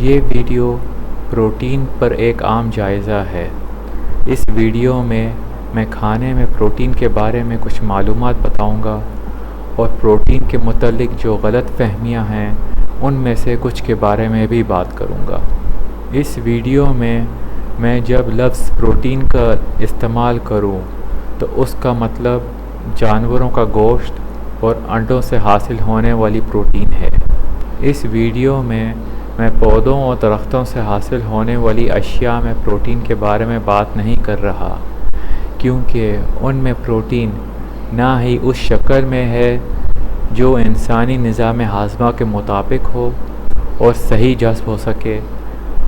یہ video protein پر ایک عام جائزہ ہے۔ اس ویڈیو میں کھانے میں پروٹین کے بارے میں کچھ معلومات بتاؤں گا اور پروٹین کے متعلق جو غلط فہمیاں ہیں ان میں سے کچھ کے بارے میں بھی بات کروں گا۔ اس ویڈیو میں جب لفظ پروٹین کا استعمال کروں تو اس کا مطلب جانوروں کا گوشت اور انڈوں سے حاصل ہونے والی پروٹین ہے۔ اس ویڈیو میں پودوں اور درختوں سے حاصل ہونے والی اشیاء میں پروٹین کے بارے میں بات نہیں کر رہا، کیونکہ ان میں پروٹین نہ ہی اس شکل میں ہے جو انسانی نظام ہاضمہ کے مطابق ہو اور صحیح جذب ہو سکے،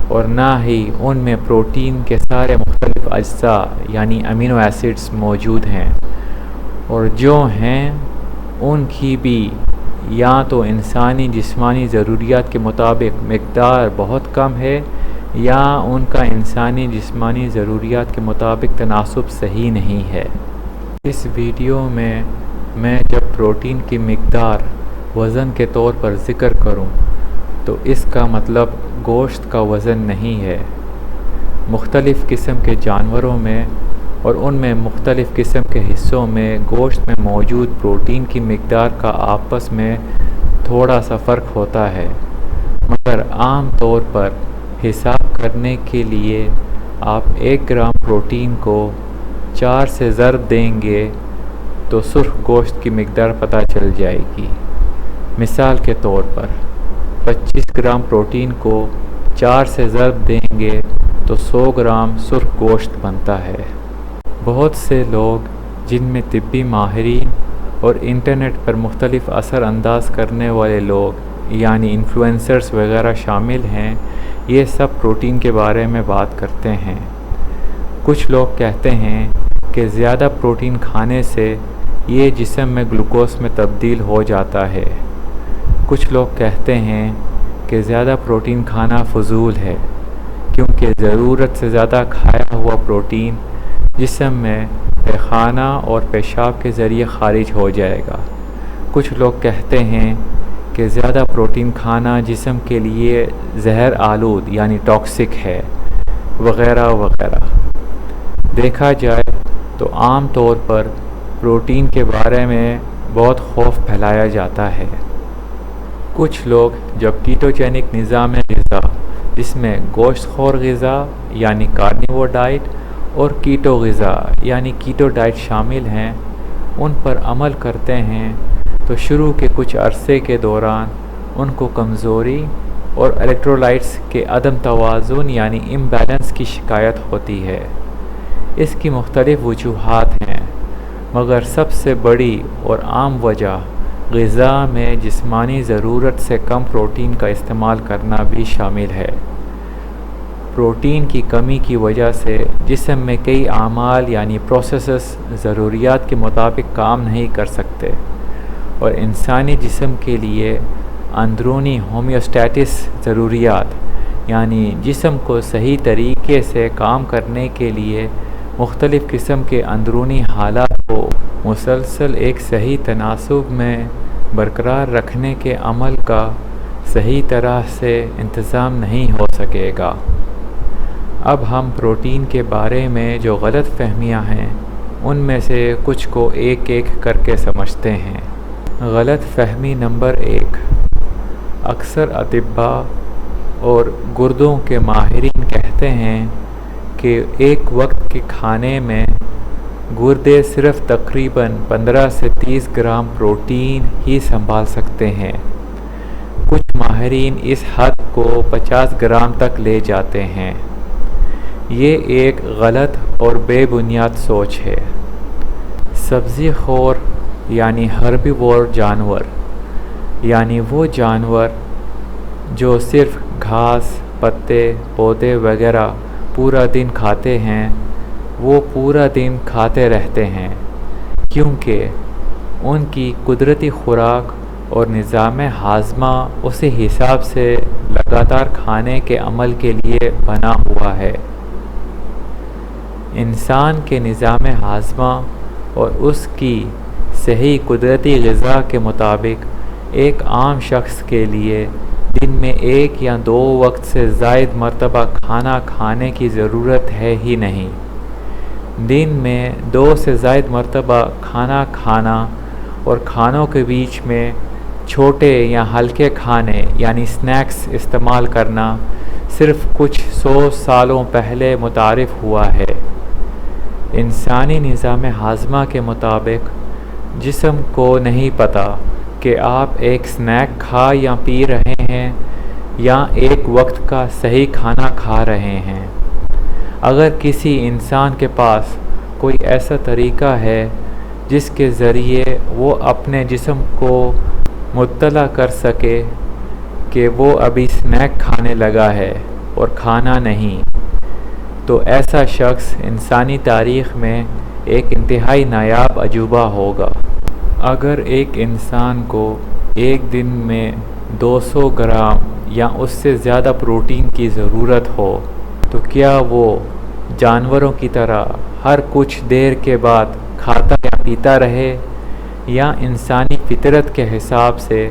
اور نہ ہی ان میں پروٹین کے سارے مختلف اجزاء یعنی امینو ایسڈز موجود ہیں، اور جو ہیں ان کی بھی یا تو انسانی جسمانی ضروریات کے مطابق مقدار بہت کم ہے یا ان کا انسانی جسمانی ضروریات کے مطابق تناسب صحیح نہیں ہے۔ اس ویڈیو میں جب پروٹین کی مقدار وزن کے طور پر ذکر کروں تو اس کا مطلب گوشت کا وزن نہیں ہے۔ مختلف قسم کے جانوروں میں اور ان میں مختلف قسم کے حصوں میں گوشت میں موجود پروٹین کی مقدار کا آپس میں تھوڑا سا فرق ہوتا ہے، مگر عام طور پر حساب کرنے کے لیے آپ 1 گرام پروٹین کو 4 سے ضرب دیں گے تو سرخ گوشت کی مقدار پتہ چل جائے گی۔ مثال کے طور پر 25 گرام پروٹین کو 4 سے ضرب دیں گے تو 100 گرام سرخ گوشت بنتا ہے۔ بہت سے لوگ جن میں طبی ماہرین اور انٹرنیٹ پر مختلف اثر انداز کرنے والے لوگ یعنی انفلوئنسرز وغیرہ شامل ہیں، یہ سب پروٹین کے بارے میں بات کرتے ہیں۔ کچھ لوگ کہتے ہیں کہ زیادہ پروٹین کھانے سے یہ جسم میں گلوکوز میں تبدیل ہو جاتا ہے۔ کچھ لوگ کہتے ہیں کہ زیادہ پروٹین کھانا فضول ہے، کیونکہ ضرورت سے زیادہ کھایا ہوا پروٹین جسم میں پیخانہ اور پیشاب کے ذریعے خارج ہو جائے گا۔ کچھ لوگ کہتے ہیں کہ زیادہ پروٹین کھانا جسم کے لیے زہر آلود یعنی ٹاکسک ہے، وغیرہ وغیرہ۔ دیکھا جائے تو عام طور پر پروٹین کے بارے میں بہت خوف پھیلایا جاتا ہے۔ کچھ لوگ جب کیٹوجینک نظام غذا، جس میں گوشت خور غذا یعنی کارنیور ڈائٹ اور کیٹو غذا یعنی کیٹو ڈائٹ شامل ہیں، ان پر عمل کرتے ہیں تو شروع کے کچھ عرصے کے دوران ان کو کمزوری اور الیکٹرولائٹس کے عدم توازن یعنی امبیلنس کی شکایت ہوتی ہے۔ اس کی مختلف وجوہات ہیں، مگر سب سے بڑی اور عام وجہ غذا میں جسمانی ضرورت سے کم پروٹین کا استعمال کرنا بھی شامل ہے۔ پروٹین کی کمی کی وجہ سے جسم میں کئی اعمال یعنی پروسیسز ضروریات کے مطابق کام نہیں کر سکتے، اور انسانی جسم کے لیے اندرونی ہومیوسٹیٹس ضروریات یعنی جسم کو صحیح طریقے سے کام کرنے کے لیے مختلف قسم کے اندرونی حالات کو مسلسل ایک صحیح تناسب میں برقرار رکھنے کے عمل کا صحیح طرح سے انتظام نہیں ہو سکے گا۔ اب ہم پروٹین کے بارے میں جو غلط فہمیاں ہیں ان میں سے کچھ کو ایک ایک کر کے سمجھتے ہیں۔ غلط فہمی نمبر 1، اکثر اطباء اور گردوں کے ماہرین کہتے ہیں کہ ایک وقت کے کھانے میں گردے صرف تقریباً 15 سے 30 گرام پروٹین ہی سنبھال سکتے ہیں۔ کچھ ماہرین اس حد کو 50 گرام تک لے جاتے ہیں۔ یہ ایک غلط اور بے بنیاد سوچ ہے۔ سبزی خور یعنی ہربیوور جانور یعنی وہ جانور جو صرف گھاس، پتے، پودے وغیرہ پورا دن کھاتے ہیں، وہ پورا دن کھاتے رہتے ہیں، کیونکہ ان کی قدرتی خوراک اور نظام ہاضمہ اسی حساب سے لگاتار کھانے کے عمل کے لیے بنا ہوا ہے۔ انسان کے نظام ہاضمہ اور اس کی صحیح قدرتی غذا کے مطابق ایک عام شخص کے لیے دن میں 1 یا 2 وقت سے زائد مرتبہ کھانا کھانے کی ضرورت ہے ہی نہیں۔ دن میں 2 سے زائد مرتبہ کھانا کھانا اور کھانوں کے بیچ میں چھوٹے یا ہلکے کھانے یعنی سنیکس استعمال کرنا صرف کچھ 100 سالوں پہلے متعارف ہوا ہے۔ انسانی نظام ہاضمہ کے مطابق جسم کو نہیں پتہ کہ آپ ایک سنیک کھا یا پی رہے ہیں یا ایک وقت کا صحیح کھانا کھا رہے ہیں۔ اگر کسی انسان کے پاس کوئی ایسا طریقہ ہے جس کے ذریعے وہ اپنے جسم کو مطلع کر سکے کہ وہ ابھی سنیک کھانے لگا ہے اور کھانا نہیں، تو ایسا شخص انسانی تاریخ میں ایک انتہائی نایاب عجوبہ ہوگا۔ اگر ایک انسان کو ایک دن میں 200 گرام یا اس سے زیادہ پروٹین کی ضرورت ہو تو کیا وہ جانوروں کی طرح ہر کچھ دیر کے بعد کھاتا یا پیتا رہے، یا انسانی فطرت کے حساب سے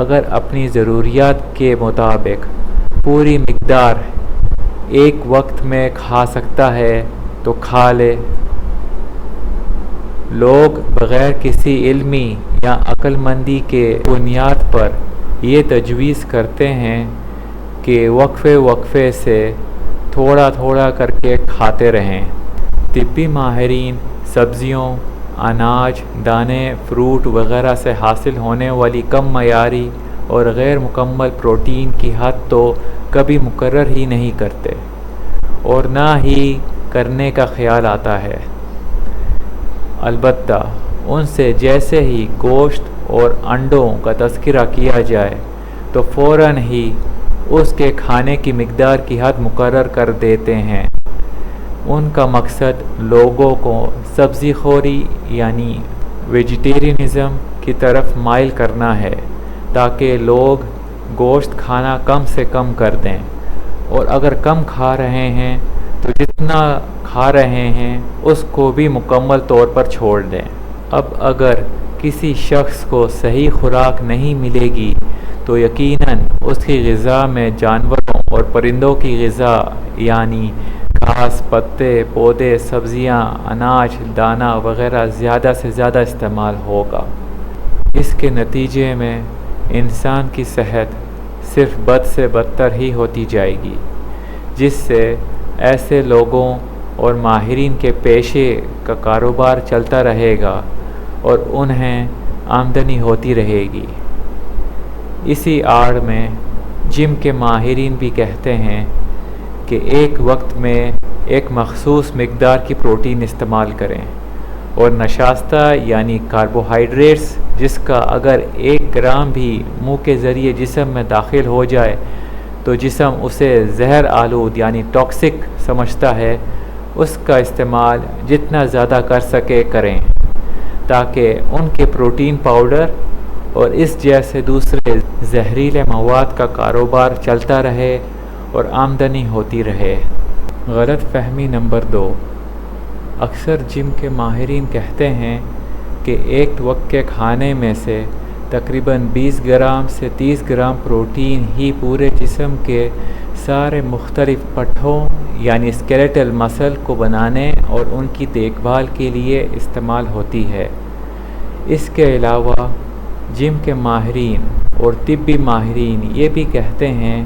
اگر اپنی ضروریات کے مطابق پوری مقدار ایک وقت میں کھا سکتا ہے تو کھا لے؟ لوگ بغیر کسی علمی یا عقل مندی کے بنیاد پر یہ تجویز کرتے ہیں کہ وقفے سے تھوڑا تھوڑا کر کے کھاتے رہیں۔ طبی ماہرین سبزیوں، اناج، دانے، فروٹ وغیرہ سے حاصل ہونے والی کم معیاری اور غیر مکمل پروٹین کی حد تو کبھی مقرر ہی نہیں کرتے اور نہ ہی کرنے کا خیال آتا ہے۔ البتہ ان سے جیسے ہی گوشت اور انڈوں کا تذکرہ کیا جائے تو فوراً ہی اس کے کھانے کی مقدار کی حد مقرر کر دیتے ہیں۔ ان کا مقصد لوگوں کو سبزی خوری یعنی ویجیٹیرینزم کی طرف مائل کرنا ہے تاکہ لوگ گوشت کھانا کم سے کم کر دیں، اور اگر کم کھا رہے ہیں تو جتنا کھا رہے ہیں اس کو بھی مکمل طور پر چھوڑ دیں۔ اب اگر کسی شخص کو صحیح خوراک نہیں ملے گی تو یقیناً اس کی غذا میں جانوروں اور پرندوں کی غذا یعنی گھاس، پتے، پودے، سبزیاں، اناج، دانہ وغیرہ زیادہ سے زیادہ استعمال ہوگا۔ اس کے نتیجے میں انسان کی صحت صرف بد سے بدتر ہی ہوتی جائے گی، جس سے ایسے لوگوں اور ماہرین کے پیشے کا کاروبار چلتا رہے گا اور انہیں آمدنی ہوتی رہے گی۔ اسی آڑ میں جم کے ماہرین بھی کہتے ہیں کہ ایک وقت میں ایک مخصوص مقدار کی پروٹین استعمال کریں، اور نشاستہ یعنی کاربوہائیڈریٹس جس کا اگر 1 گرام بھی منہ کے ذریعے جسم میں داخل ہو جائے تو جسم اسے زہر آلود یعنی ٹاکسک سمجھتا ہے، اس کا استعمال جتنا زیادہ کر سکے کریں تاکہ ان کے پروٹین پاؤڈر اور اس جیسے دوسرے زہریلے مواد کا کاروبار چلتا رہے اور آمدنی ہوتی رہے۔ غلط فہمی نمبر 2، اکثر جم کے ماہرین کہتے ہیں کہ ایک وقت کے کھانے میں سے تقریباً 20 گرام سے 30 گرام پروٹین ہی پورے جسم کے سارے مختلف پٹھوں یعنی اسکیلیٹل مسل کو بنانے اور ان کی دیکھ بھال کے لیے استعمال ہوتی ہے۔ اس کے علاوہ جم کے ماہرین اور طبی ماہرین یہ بھی کہتے ہیں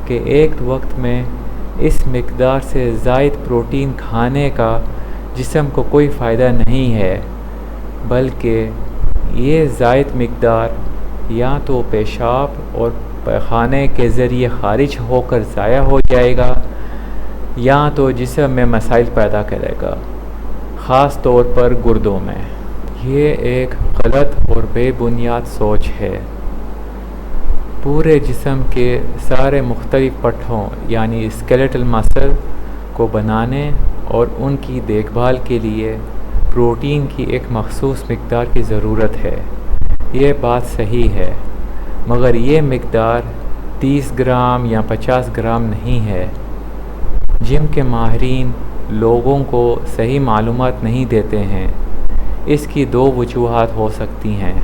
کہ ایک وقت میں اس مقدار سے زائد پروٹین کھانے کا جسم کو کوئی فائدہ نہیں ہے، بلکہ یہ زائد مقدار یا تو پیشاب اور پیخانے کے ذریعے خارج ہو کر ضائع ہو جائے گا یا تو جسم میں مسائل پیدا کرے گا، خاص طور پر گردوں میں۔ یہ ایک غلط اور بے بنیاد سوچ ہے۔ پورے جسم کے سارے مختلف پٹھوں یعنی اسکیلیٹل مسل کو بنانے اور ان کی دیکھ بھال کے لیے پروٹین کی ایک مخصوص مقدار کی ضرورت ہے۔ یہ بات صحیح ہے، مگر یہ مقدار 30 گرام یا 50 گرام نہیں ہے۔ جم کے ماہرین لوگوں کو صحیح معلومات نہیں دیتے ہیں۔ اس کی 2 وجوہات ہو سکتی ہیں۔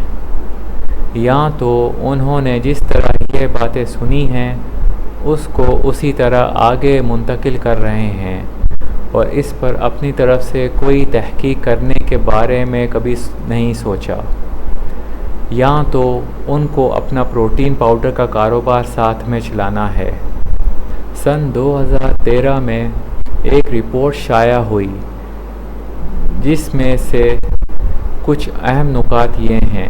یا تو انہوں نے جس طرح یہ باتیں سنی ہیں اس کو اسی طرح آگے منتقل کر رہے ہیں اور اس پر اپنی طرف سے کوئی تحقیق کرنے کے بارے میں کبھی نہیں سوچا، یا تو ان کو اپنا پروٹین پاؤڈر کا کاروبار ساتھ میں چلانا ہے۔ سن 2013 میں ایک رپورٹ شائع ہوئی جس میں سے کچھ اہم نکات یہ ہیں: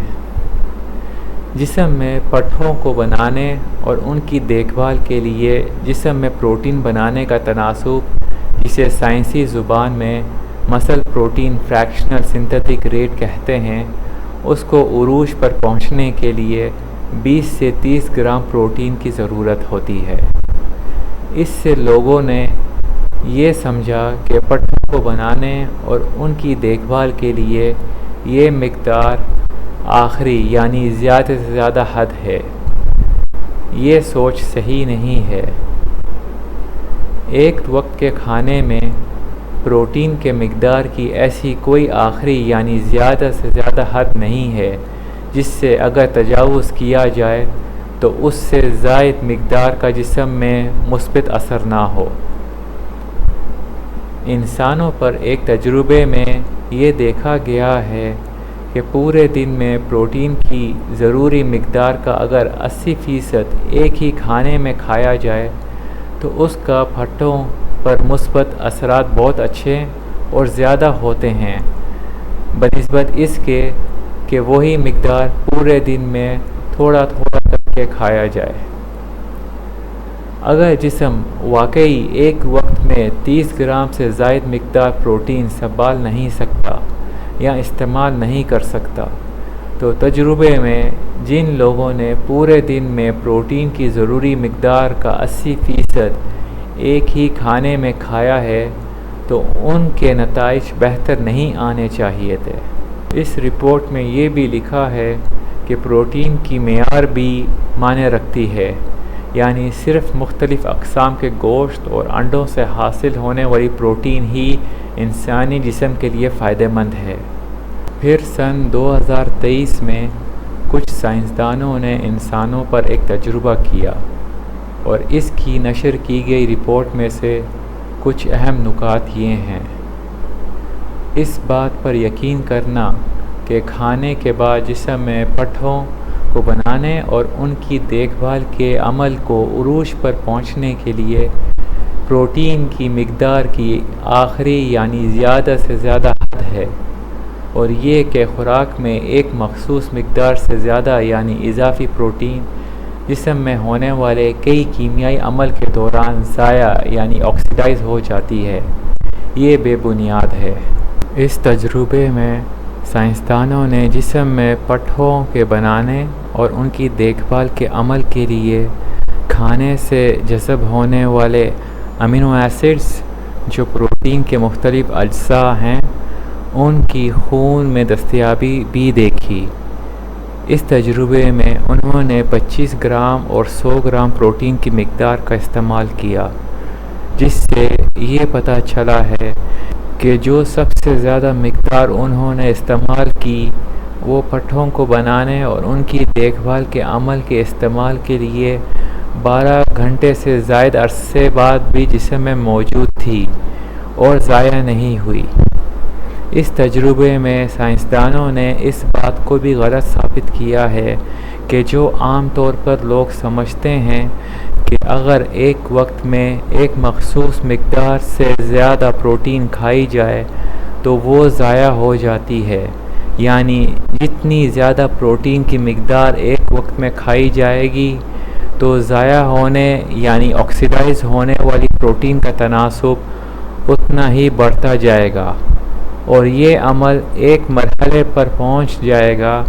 جسم میں پٹھوں کو بنانے اور ان کی دیکھ بھال کے لیے جسم میں پروٹین بنانے کا تناسب، جسے سائنسی زبان میں مسل پروٹین فریکشنل سنتھیٹک ریٹ کہتے ہیں، اس کو عروج پر پہنچنے کے لیے 20 سے 30 گرام پروٹین کی ضرورت ہوتی ہے۔ اس سے لوگوں نے یہ سمجھا کہ پٹھوں کو بنانے اور ان کی دیکھ بھال کے لیے یہ مقدار آخری یعنی زیادہ سے زیادہ حد ہے۔ یہ سوچ صحیح نہیں ہے۔ ایک وقت کے کھانے میں پروٹین کے مقدار کی ایسی کوئی آخری یعنی زیادہ سے زیادہ حد نہیں ہے جس سے اگر تجاوز کیا جائے تو اس سے زائد مقدار کا جسم میں مثبت اثر نہ ہو۔ انسانوں پر ایک تجربے میں یہ دیکھا گیا ہے کہ پورے دن میں پروٹین کی ضروری مقدار کا اگر 80% ایک ہی کھانے میں کھایا جائے تو اس کا پٹھوں پر مثبت اثرات بہت اچھے اور زیادہ ہوتے ہیں بنسبت اس کے کہ وہی مقدار پورے دن میں تھوڑا تھوڑا کر کے کھایا جائے۔ اگر جسم واقعی ایک وقت میں 30 گرام سے زائد مقدار پروٹین سنبھال نہیں سکتا یا استعمال نہیں کر سکتا تو تجربے میں جن لوگوں نے پورے دن میں پروٹین کی ضروری مقدار کا 80% ایک ہی کھانے میں کھایا ہے تو ان کے نتائج بہتر نہیں آنے چاہیے تھے۔ اس رپورٹ میں یہ بھی لکھا ہے کہ پروٹین کی معیار بھی معنی رکھتی ہے، یعنی صرف مختلف اقسام کے گوشت اور انڈوں سے حاصل ہونے والی پروٹین ہی انسانی جسم کے لیے فائدہ مند ہے۔ پھر سن 2023 میں کچھ سائنسدانوں نے انسانوں پر ایک تجربہ کیا اور اس کی نشر کی گئی رپورٹ میں سے کچھ اہم نکات یہ ہیں: اس بات پر یقین کرنا کہ کھانے کے بعد جسم میں پٹھوں کو بنانے اور ان کی دیکھ بھال کے عمل کو عروج پر پہنچنے کے لیے پروٹین کی مقدار کی آخری یعنی زیادہ سے زیادہ حد ہے، اور یہ کہ خوراک میں ایک مخصوص مقدار سے زیادہ یعنی اضافی پروٹین جسم میں ہونے والے کئی کیمیائی عمل کے دوران ضائع یعنی آکسیڈائز ہو جاتی ہے، یہ بے بنیاد ہے۔ اس تجربے میں سائنسدانوں نے جسم میں پٹھوں کے بنانے اور ان کی دیکھ بھال کے عمل کے لیے کھانے سے جذب ہونے والے امینو ایسڈز جو پروٹین کے مختلف اجزاء ہیں ان کی خون میں دستیابی بھی دیکھی۔ اس تجربے میں انہوں نے 25 گرام اور 100 گرام پروٹین کی مقدار کا استعمال کیا، جس سے یہ پتہ چلا ہے کہ جو سب سے زیادہ مقدار انہوں نے استعمال کی وہ پٹھوں کو بنانے اور ان کی دیکھ بھال کے عمل کے استعمال کے لیے 12 گھنٹے سے زائد عرصے بعد بھی جسم میں موجود تھی اور ضائع نہیں ہوئی۔ اس تجربے میں سائنسدانوں نے اس بات کو بھی غلط ثابت کیا ہے کہ جو عام طور پر لوگ سمجھتے ہیں کہ اگر ایک وقت میں ایک مخصوص مقدار سے زیادہ پروٹین کھائی جائے تو وہ ضائع ہو جاتی ہے، یعنی جتنی زیادہ پروٹین کی مقدار ایک وقت میں کھائی جائے گی تو ضائع ہونے یعنی آکسیڈائز ہونے والی پروٹین کا تناسب اتنا ہی بڑھتا جائے گا، اور یہ عمل ایک مرحلے پر پہنچ جائے گا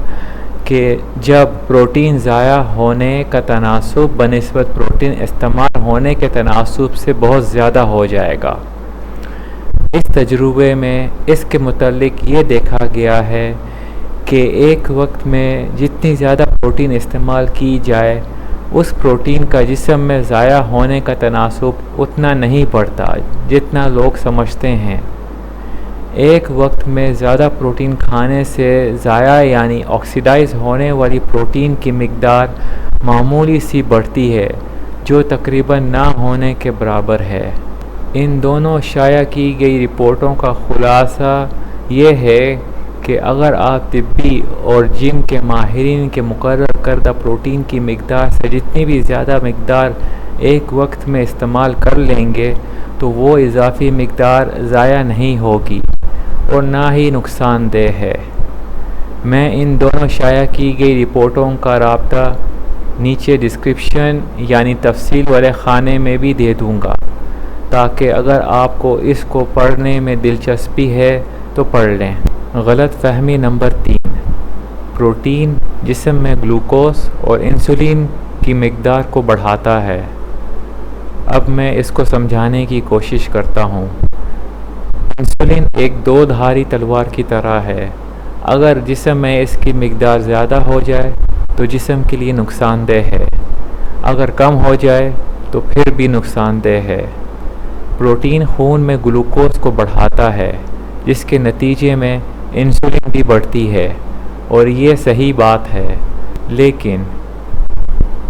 کہ جب پروٹین ضائع ہونے کا تناسب بنسبت پروٹین استعمال ہونے کے تناسب سے بہت زیادہ ہو جائے گا۔ اس تجربے میں اس کے متعلق یہ دیکھا گیا ہے کہ ایک وقت میں جتنی زیادہ پروٹین استعمال کی جائے اس پروٹین کا جسم میں ضائع ہونے کا تناسب اتنا نہیں بڑھتا جتنا لوگ سمجھتے ہیں۔ ایک وقت میں زیادہ پروٹین کھانے سے ضائع یعنی آکسیڈائز ہونے والی پروٹین کی مقدار معمولی سی بڑھتی ہے جو تقریباً نہ ہونے کے برابر ہے۔ ان دونوں شائع کی گئی رپورٹوں کا خلاصہ یہ ہے کہ اگر آپ طبی اور جم کے ماہرین کے مقرر کردہ پروٹین کی مقدار سے جتنی بھی زیادہ مقدار ایک وقت میں استعمال کر لیں گے تو وہ اضافی مقدار ضائع نہیں ہوگی اور نہ ہی نقصان دہ ہے۔ میں ان دونوں شائع کی گئی رپورٹوں کا رابطہ نیچے ڈسکرپشن یعنی تفصیل والے خانے میں بھی دے دوں گا تاکہ اگر آپ کو اس کو پڑھنے میں دلچسپی ہے تو پڑھ لیں۔ غلط فہمی نمبر 3، پروٹین جسم میں گلوکوز اور انسولین کی مقدار کو بڑھاتا ہے۔ اب میں اس کو سمجھانے کی کوشش کرتا ہوں۔ انسولین ایک دو دھاری تلوار کی طرح ہے، اگر جسم میں اس کی مقدار زیادہ ہو جائے تو جسم کے لیے نقصان دہ ہے، اگر کم ہو جائے تو پھر بھی نقصان دہ ہے۔ پروٹین خون میں گلوکوز کو بڑھاتا ہے جس کے نتیجے میں انسولین بھی بڑھتی ہے اور یہ صحیح بات ہے، لیکن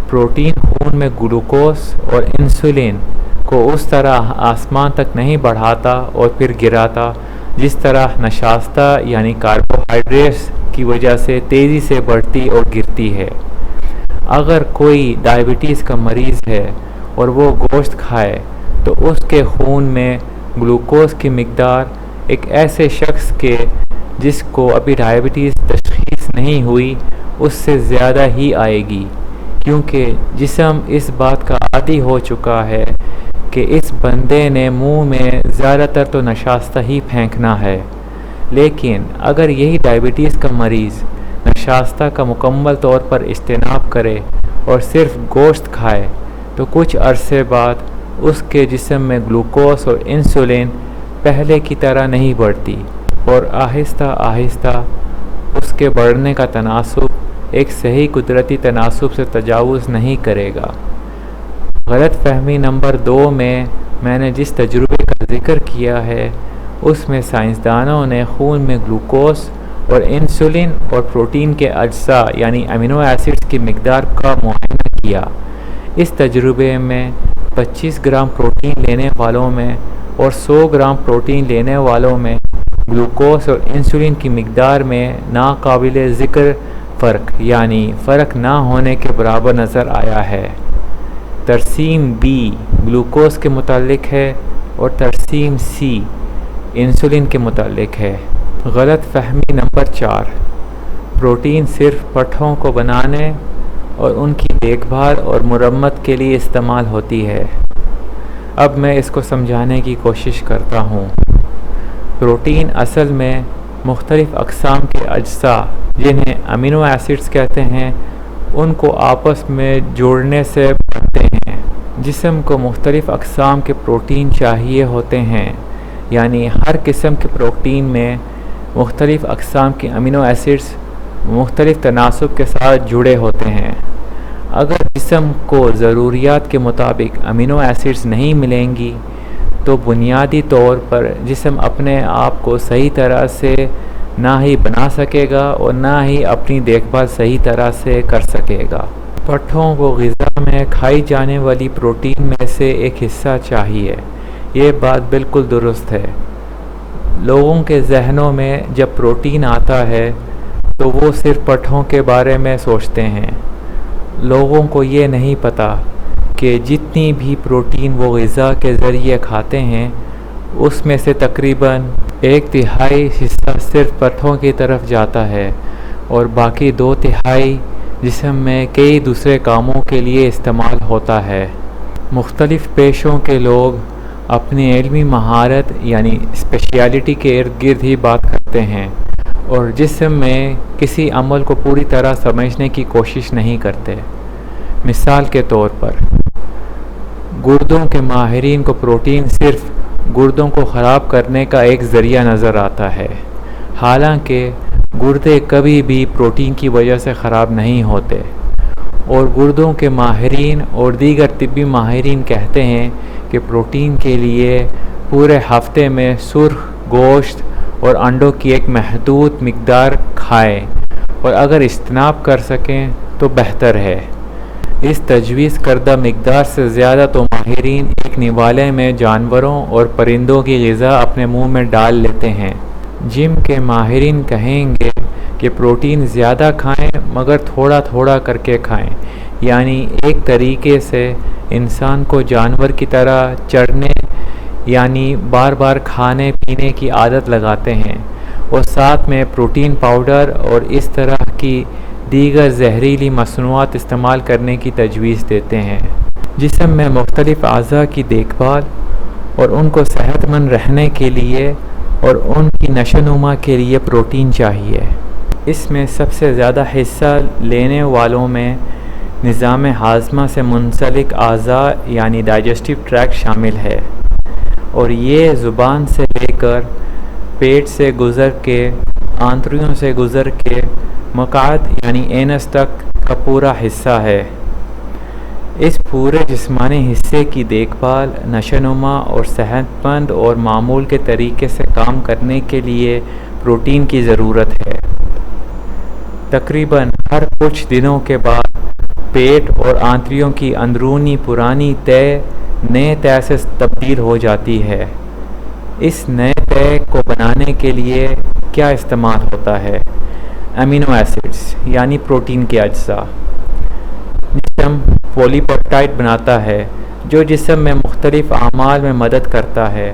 پروٹین خون میں گلوکوز اور انسولین کو اس طرح آسمان تک نہیں بڑھاتا اور پھر گراتا جس طرح نشاستہ یعنی کاربوہائیڈریٹس کی وجہ سے تیزی سے بڑھتی اور گرتی ہے۔ اگر کوئی ڈائبٹیز کا مریض ہے اور وہ گوشت کھائے تو اس کے خون میں گلوکوز کی مقدار ایک ایسے شخص کے جس کو ابھی ڈائبٹیز تشخیص نہیں ہوئی اس سے زیادہ ہی آئے گی، کیونکہ جسم اس بات کا عادی ہو چکا ہے کہ اس بندے نے منہ میں زیادہ تر تو نشاستہ ہی پھینکنا ہے۔ لیکن اگر یہی ڈائبٹیز کا مریض نشاستہ کا مکمل طور پر اجتناب کرے اور صرف گوشت کھائے تو کچھ عرصے بعد اس کے جسم میں گلوکوز اور انسولین پہلے کی طرح نہیں بڑھتی اور آہستہ آہستہ اس کے بڑھنے کا تناسب ایک صحیح قدرتی تناسب سے تجاوز نہیں کرے گا۔ غلط فہمی نمبر 2 میں نے جس تجربے کا ذکر کیا ہے اس میں سائنسدانوں نے خون میں گلوکوز اور انسولین اور پروٹین کے اجزاء یعنی امینو ایسڈز کی مقدار کا معائنہ کیا۔ اس تجربے میں 25 گرام پروٹین لینے والوں میں اور 100 گرام پروٹین لینے والوں میں گلوکوز اور انسولین کی مقدار میں ناقابل ذکر فرق یعنی فرق نہ ہونے کے برابر نظر آیا ہے۔ ترسیم بی گلوکوز کے متعلق ہے اور ترسیم سی انسولین کے متعلق ہے۔ غلط فہمی نمبر 4، پروٹین صرف پٹھوں کو بنانے اور ان کی دیکھ بھال اور مرمت کے لیے استعمال ہوتی ہے۔ اب میں اس کو سمجھانے کی کوشش کرتا ہوں۔ پروٹین اصل میں مختلف اقسام کے اجزاء جنہیں امینو ایسڈز کہتے ہیں ان کو آپس میں جوڑنے سے بنتے ہیں۔ جسم کو مختلف اقسام کے پروٹین چاہیے ہوتے ہیں، یعنی ہر قسم کے پروٹین میں مختلف اقسام کے امینو ایسڈز مختلف تناسب کے ساتھ جڑے ہوتے ہیں۔ اگر جسم کو ضروریات کے مطابق امینو ایسڈز نہیں ملیں گی تو بنیادی طور پر جسم اپنے آپ کو صحیح طرح سے نہ ہی بنا سکے گا اور نہ ہی اپنی دیکھ بھال صحیح طرح سے کر سکے گا۔ پٹھوں کو غذا میں کھائی جانے والی پروٹین میں سے ایک حصہ چاہیے، یہ بات بالکل درست ہے۔ لوگوں کے ذہنوں میں جب پروٹین آتا ہے تو وہ صرف پٹھوں کے بارے میں سوچتے ہیں۔ لوگوں کو یہ نہیں پتہ کہ جتنی بھی پروٹین وہ غذا کے ذریعے کھاتے ہیں اس میں سے تقریباً 1/3 حصہ صرف پٹھوں کی طرف جاتا ہے اور باقی 2/3 جسم میں کئی دوسرے کاموں کے لیے استعمال ہوتا ہے۔ مختلف پیشوں کے لوگ اپنی علمی مہارت یعنی اسپیشیلٹی کے ارد گرد ہی بات کرتے ہیں اور جسم میں کسی عمل کو پوری طرح سمجھنے کی کوشش نہیں کرتے۔ مثال کے طور پر گردوں کے ماہرین کو پروٹین صرف گردوں کو خراب کرنے کا ایک ذریعہ نظر آتا ہے، حالانکہ گردے کبھی بھی پروٹین کی وجہ سے خراب نہیں ہوتے، اور گردوں کے ماہرین اور دیگر طبی ماہرین کہتے ہیں کہ پروٹین کے لیے پورے ہفتے میں سرخ گوشت اور انڈوں کی ایک محدود مقدار کھائیں، اور اگر اجتناب کر سکیں تو بہتر ہے۔ اس تجویز کردہ مقدار سے زیادہ تو ماہرین ایک نوالے میں جانوروں اور پرندوں کی غذا اپنے منہ میں ڈال لیتے ہیں۔ جم کے ماہرین کہیں گے کہ پروٹین زیادہ کھائیں مگر تھوڑا تھوڑا کر کے کھائیں، یعنی ایک طریقے سے انسان کو جانور کی طرح چرنے یعنی بار بار کھانے پینے کی عادت لگاتے ہیں، اور ساتھ میں پروٹین پاؤڈر اور اس طرح کی دیگر زہریلی مصنوعات استعمال کرنے کی تجویز دیتے ہیں۔ جسم میں مختلف اعضاء کی دیکھ بھال اور ان کو صحت مند رہنے کے لیے اور ان کی نشو و نما کے لیے پروٹین چاہیے۔ اس میں سب سے زیادہ حصہ لینے والوں میں نظام ہاضمہ سے منسلک اعضاء یعنی ڈائجسٹو ٹریکٹ شامل ہے، اور یہ زبان سے لے کر پیٹ سے گزر کے آنتڑیوں سے گزر کے مقعد یعنی اینس تک کا پورا حصہ ہے۔ اس پورے جسمانی حصے کی دیکھ بھال، نشو و نما اور صحت مند اور معمول کے طریقے سے کام کرنے کے لیے پروٹین کی ضرورت ہے۔ تقریباً ہر کچھ دنوں کے بعد پیٹ اور آنتڑیوں کی اندرونی پرانی تہ نئے تہ سے تبدیل ہو جاتی ہے۔ اس نئے تہ کو بنانے کے لیے کیا استعمال ہوتا ہے؟ امینو ایسڈز یعنی پروٹین کے اجزاء۔ جسم پولی پیپٹائڈ بناتا ہے جو جسم میں مختلف اعمال میں مدد کرتا ہے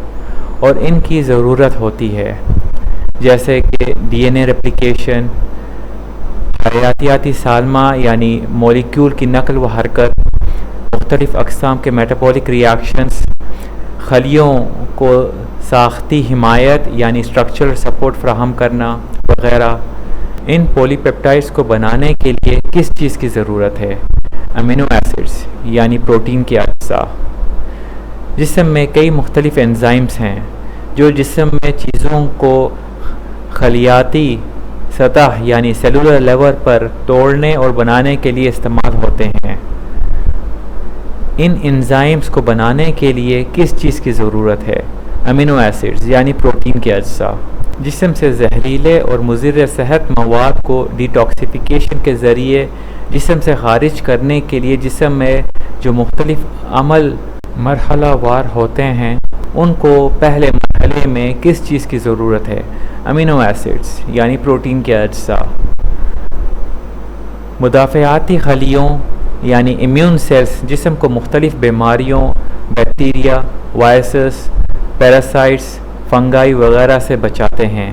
اور ان کی ضرورت ہوتی ہے، جیسے کہ ڈی این اے ریپلیکیشن، حیاتیاتی سالمہ یعنی مولیکیول کی نقل و حرکت، مختلف اقسام کے میٹابولک ریاکشنز، خلیوں کو ساختی حمایت یعنی اسٹرکچرل سپورٹ فراہم کرنا وغیرہ۔ ان پولی پیپٹائڈز کو بنانے کے لیے کس چیز کی ضرورت ہے؟ امینو ایسڈز یعنی پروٹین کے اجزاء۔ جسم میں کئی مختلف انزائمز ہیں جو جسم میں چیزوں کو خلیاتی سطح یعنی سیلولر لیول پر توڑنے اور بنانے کے لیے استعمال ہوتے ہیں۔ ان انزائمز کو بنانے کے لیے کس چیز کی ضرورت ہے؟ امینو ایسڈز یعنی پروٹین کے اجزاء۔ جسم سے زہریلے اور مضر صحت مواد کو ڈیٹاکسیفیکیشن کے ذریعے جسم سے خارج کرنے کے لیے جسم میں جو مختلف عمل مرحلہ وار ہوتے ہیں ان کو پہلے مرحلے میں کس چیز کی ضرورت ہے؟ امینو ایسڈز یعنی پروٹین کے اجزاء۔ مدافعاتی خلیوں یعنی امیون سیلز جسم کو مختلف بیماریوں، بیکٹیریا، وائرسز، پیراسائٹس، فنگائی وغیرہ سے بچاتے ہیں۔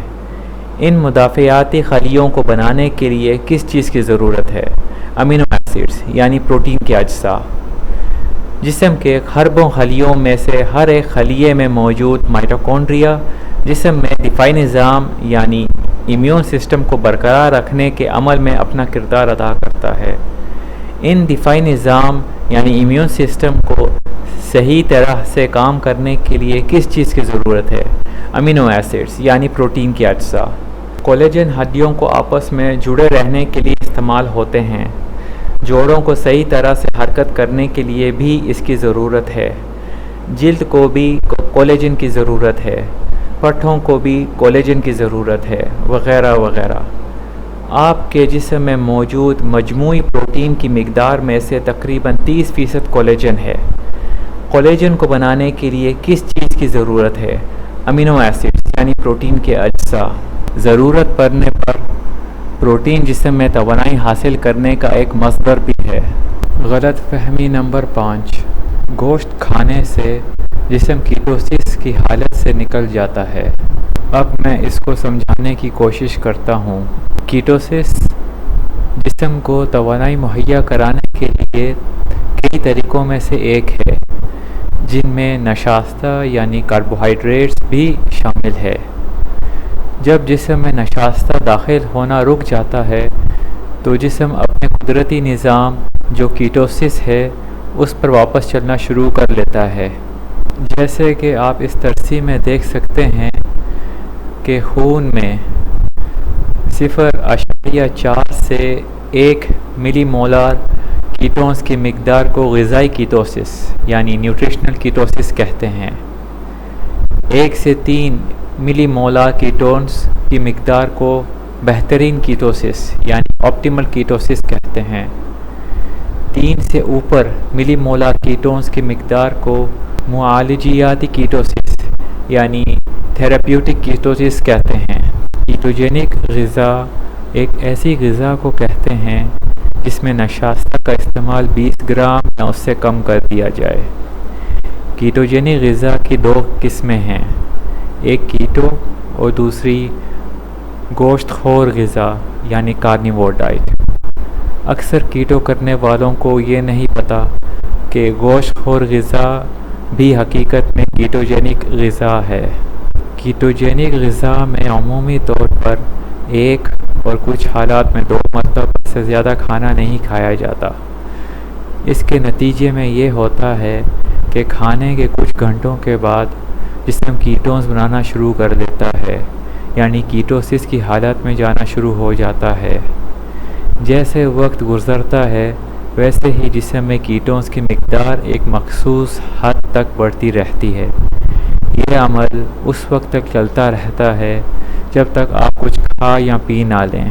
ان مدافعاتی خلیوں کو بنانے کے لیے کس چیز کی ضرورت ہے؟ امینو ایسڈز یعنی پروٹین کے اجزاء۔ جسم کے خربوں خلیوں میں سے ہر ایک خلیے میں موجود مائٹوکونڈریا جسم میں دفاعی نظام یعنی امیون سسٹم کو برقرار رکھنے کے عمل میں اپنا کردار ادا کرتا ہے۔ ان دفاعی نظام یعنی امیون سسٹم کو صحیح طرح سے کام کرنے کے لیے کس چیز کی ضرورت ہے؟ امینو ایسڈز یعنی پروٹین کے اجزاء۔ کولیجن ہڈیوں کو آپس میں جڑے رہنے کے لیے استعمال ہوتے ہیں۔ جوڑوں کو صحیح طرح سے حرکت کرنے کے لیے بھی اس کی ضرورت ہے۔ جلد کو بھی کولیجن کی ضرورت ہے، پٹھوں کو بھی کولیجن کی ضرورت ہے وغیرہ وغیرہ۔ آپ کے جسم میں موجود مجموعی پروٹین کی مقدار میں سے تقریباً 30% کولیجن ہے۔ کولیجن کو بنانے کے لیے کس چیز کی ضرورت ہے؟ امینو ایسڈز یعنی پروٹین کے اجزاء۔ ضرورت پڑنے پر پروٹین جسم میں توانائی حاصل کرنے کا ایک مصدر بھی ہے۔ غلط فہمی نمبر 5، گوشت کھانے سے جسم کیٹوسس کی حالت سے نکل جاتا ہے۔ اب میں اس کو سمجھانے کی کوشش کرتا ہوں۔ کیٹوسس جسم کو توانائی مہیا کرانے کے لیے کئی طریقوں میں سے ایک ہے، جن میں نشاستہ یعنی کاربوہائیڈریٹس بھی شامل ہے۔ جب جسم میں نشاستہ داخل ہونا رک جاتا ہے تو جسم اپنے قدرتی نظام جو کیٹوسس ہے اس پر واپس چلنا شروع کر لیتا ہے۔ جیسے کہ آپ اس ترسیم میں دیکھ سکتے ہیں کہ خون میں 0.4 سے 1 ملی مولار کیٹونز کی مقدار کو غذائی کیٹوسس یعنی نیوٹریشنل کیٹوسس کہتے ہیں۔ 1 سے 3 ملی مولا کیٹونز کی مقدار کو بہترین کیٹوسس یعنی آپٹیمل کیٹوسس کہتے ہیں۔ 3 سے اوپر ملی مولا کیٹونز کی مقدار کو معالجیاتی کیٹوسس یعنی تھراپیوٹک کیٹوسس کہتے ہیں۔ کیٹوجینک غذا ایک ایسی غذا کو کہتے ہیں جس میں نشاستہ کا استعمال 20 گرام یا اس سے کم کر دیا جائے۔ کیٹوجینک غذا کی 2 قسمیں ہیں، ایک کیٹو اور دوسری گوشت خور غذا یعنی کارنیور ڈائٹ۔ اکثر کیٹو کرنے والوں کو یہ نہیں پتہ کہ گوشت خور غذا بھی حقیقت میں کیٹوجینک غذا ہے۔ کیٹوجینک غذا میں عمومی طور پر ایک اور کچھ حالات میں 2 مرتبہ سے زیادہ کھانا نہیں کھایا جاتا۔ اس کے نتیجے میں یہ ہوتا ہے کہ کھانے کے کچھ گھنٹوں کے بعد جسم کیٹونز بنانا شروع کر دیتا ہے، یعنی کیٹوسس کی حالت میں جانا شروع ہو جاتا ہے۔ جیسے وقت گزرتا ہے ویسے ہی جسم میں کیٹونز کی مقدار ایک مخصوص حد تک بڑھتی رہتی ہے۔ یہ عمل اس وقت تک چلتا رہتا ہے جب تک آپ کچھ کھا یا پی نہ لیں۔